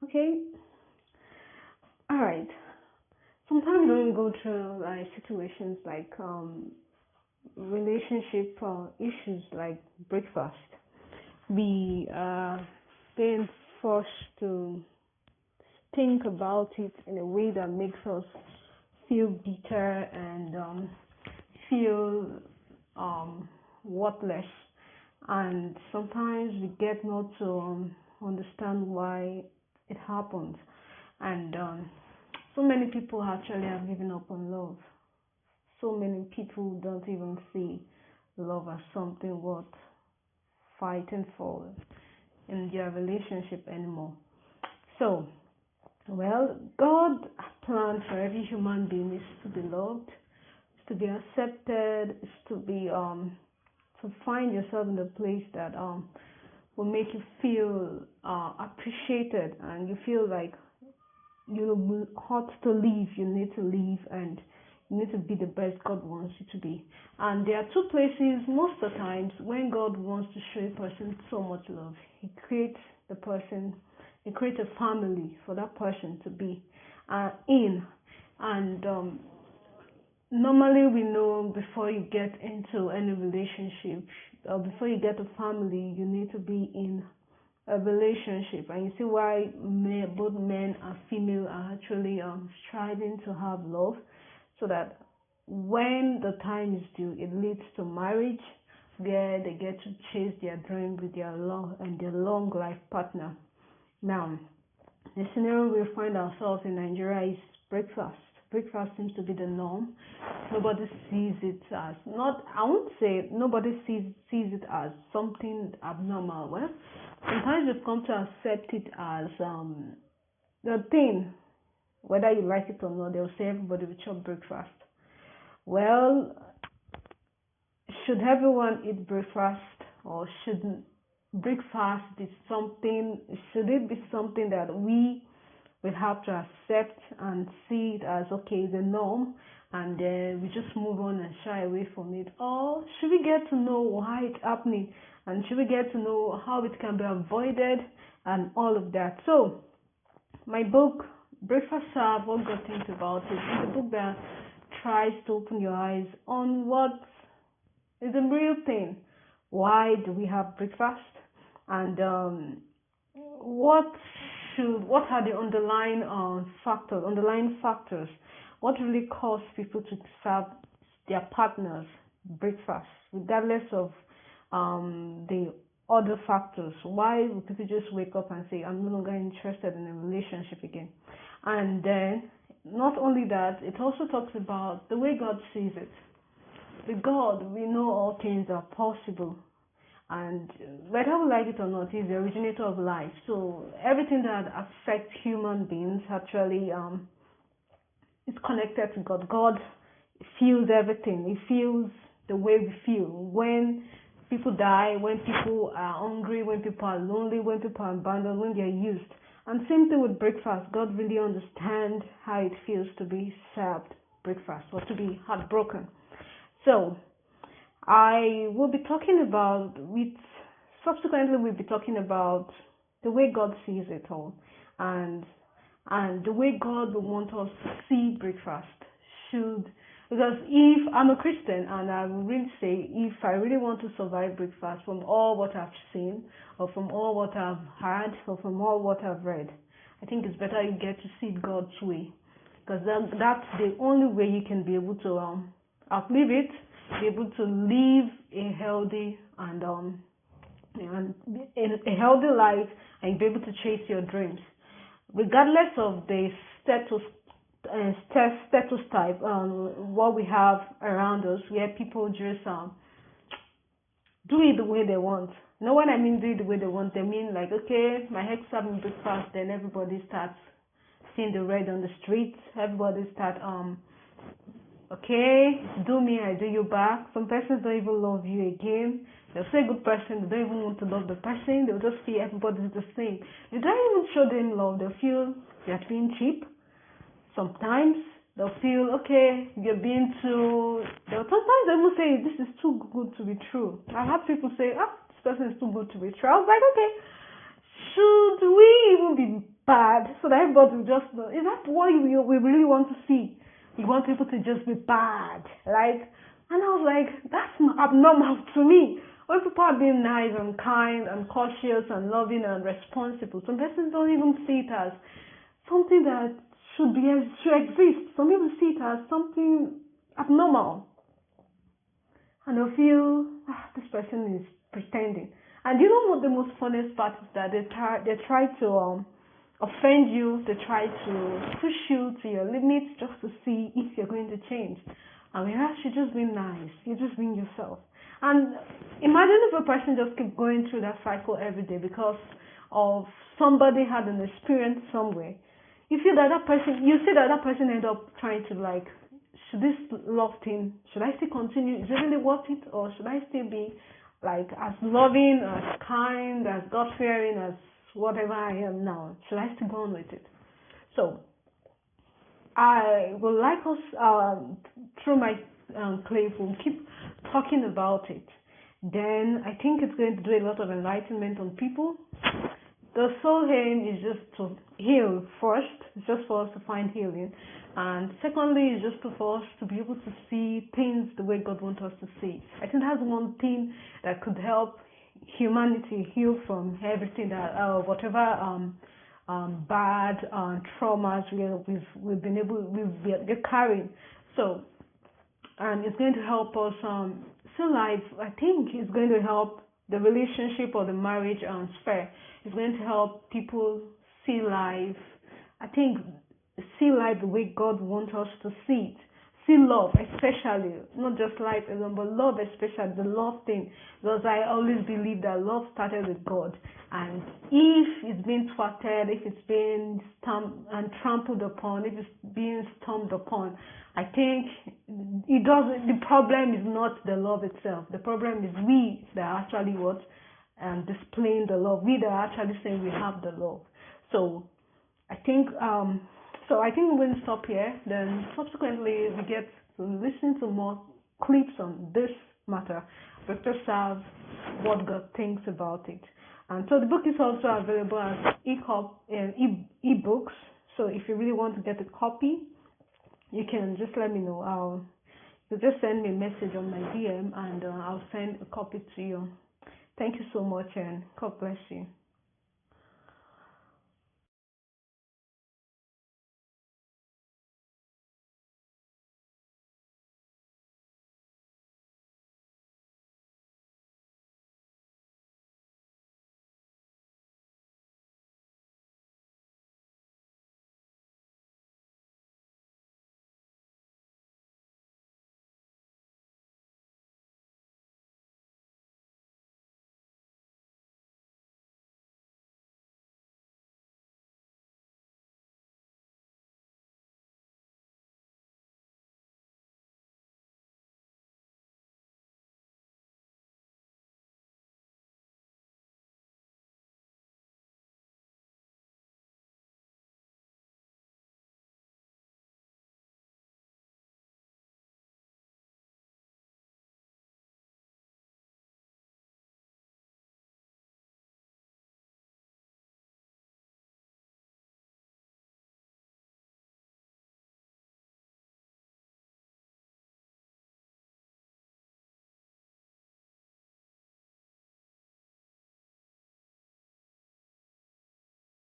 Okay, all right. Sometimes when we go through like situations like relationship issues like breakfast, we are being forced to think about it in a way that makes us feel bitter and feel um, worthless. And sometimes we get not to understand why it happens. And so many people actually have given up on love. So many people don't even see love as something worth fighting for in their relationship anymore. So, well, God planned for every human being is to be loved, is to be accepted, is to find yourself in a place that will make you feel appreciated, and you feel like you ought to live, you need to live, and you need to be the best God wants you to be. And there are two places most of the times when God wants to show a person so much love. He creates the person, He creates a family for that person to be in. And normally we know before you get into any relationship or before you get a family, you need to be in a relationship, and you see why both men and female are actually striving to have love, so that when the time is due, it leads to marriage, where they get to chase their dream with their long life partner. Now, the scenario we find ourselves in Nigeria is breakfast. Breakfast seems to be the norm. Nobody sees it as not. I won't say nobody sees it as something abnormal. Well, sometimes we've come to accept it as the thing. Whether you like it or not, they'll say everybody will chop breakfast. Well, should everyone eat breakfast, or should breakfast be something? Should it be something that we have to accept and see it as okay, the norm, and then we just move on and shy away from it? Or should we get to know why it's happening, and should we get to know how it can be avoided and all of that? So, my book, Breakfast Serve, What God Thinks About It, is a book that tries to open your eyes on what is the real thing. Why do we have breakfast? And what what are the underlying factors, what really cause people to serve their partners breakfast, regardless of the other factors? Why would people just wake up and say, I'm no longer interested in a relationship again? And then, not only that, it also talks about the way God sees it. With God, we know all things are possible, and whether we like it or not, He's the originator of life. So everything that affects human beings actually is connected to God. God feels everything. He feels the way we feel when people die, when people are hungry, when people are lonely, when people are abandoned, when they are used. And same thing with breakfast. God really understands how it feels to be served breakfast or to be heartbroken. So I will be talking about subsequently we'll be talking about the way God sees it all, and the way God would want us to see breakfast should, because if I'm a Christian, and I will really say, if I really want to survive breakfast from all what I've seen, or from all what I've heard, or from all what I've read, I think it's better you get to see it God's way, because that's the only way you can be able to outlive it, be able to live a healthy and a healthy life, and be able to chase your dreams, regardless of the status type, what we have around us, where people just do it the way they want. You know what I mean? Do it the way they want. They mean like, okay, my ex having breakfast, then everybody starts seeing the red on the streets. Everybody start okay, do me, I do you back. Some persons don't even love you again. They'll say good person, they don't even want to love the person. They'll just feel everybody's the same. You don't even show them love. They'll feel you're being cheap. Sometimes they'll feel, okay, you're being too. They'll sometimes they will say, this is too good to be true. I've had people say, this person is too good to be true. I was like, okay, should we even be bad, so that everybody will just know. Is that what we really want to see? You want people to just be bad, like, and I was like, that's abnormal to me. When people are being nice and kind and cautious and loving and responsible, some persons don't even see it as something that should exist. Some people see it as something abnormal, and I feel this person is pretending. And you know what the most funniest part is, that they try to offend you, they try to push you to your limits just to see if you're going to change. And whereas you're just being nice, you're just being yourself. And imagine if a person just keep going through that cycle every day because of somebody had an experience somewhere. You see that person end up trying to, like, should this love thing, should I still continue? Is it really worth it? Or should I still be like as loving, as kind, as God fearing as whatever I am now? Should I still go on with it? So I would like us, through my clip, we'll keep talking about it. Then I think it's going to do a lot of enlightenment on people. The soul aim is just to heal first. It's just for us to find healing. And secondly, it's just for us to be able to see things the way God wants us to see. I think that's one thing that could help humanity heal from everything that, whatever bad traumas we're carrying. So, and it's going to help us see life. I think it's going to help the relationship or the marriage sphere. It's going to help people see life. I think see life the way God wants us to see it. See love, especially, not just life alone, but love, especially the love thing. Because I always believe that love started with God. And if it's being thwarted, if it's being stamped and trampled upon, if it's being stomped upon, I think it doesn't. The problem is not the love itself. The problem is we that are actually displaying the love. We that are actually saying we have the love. So I think I'm going to stop here. Then subsequently we get to listen to more clips on this matter, but just have what God thinks about it. And so the book is also available as e-books. So if you really want to get a copy, you can just let me know. You just send me a message on my DM and I'll send a copy to you. Thank you so much and God bless you.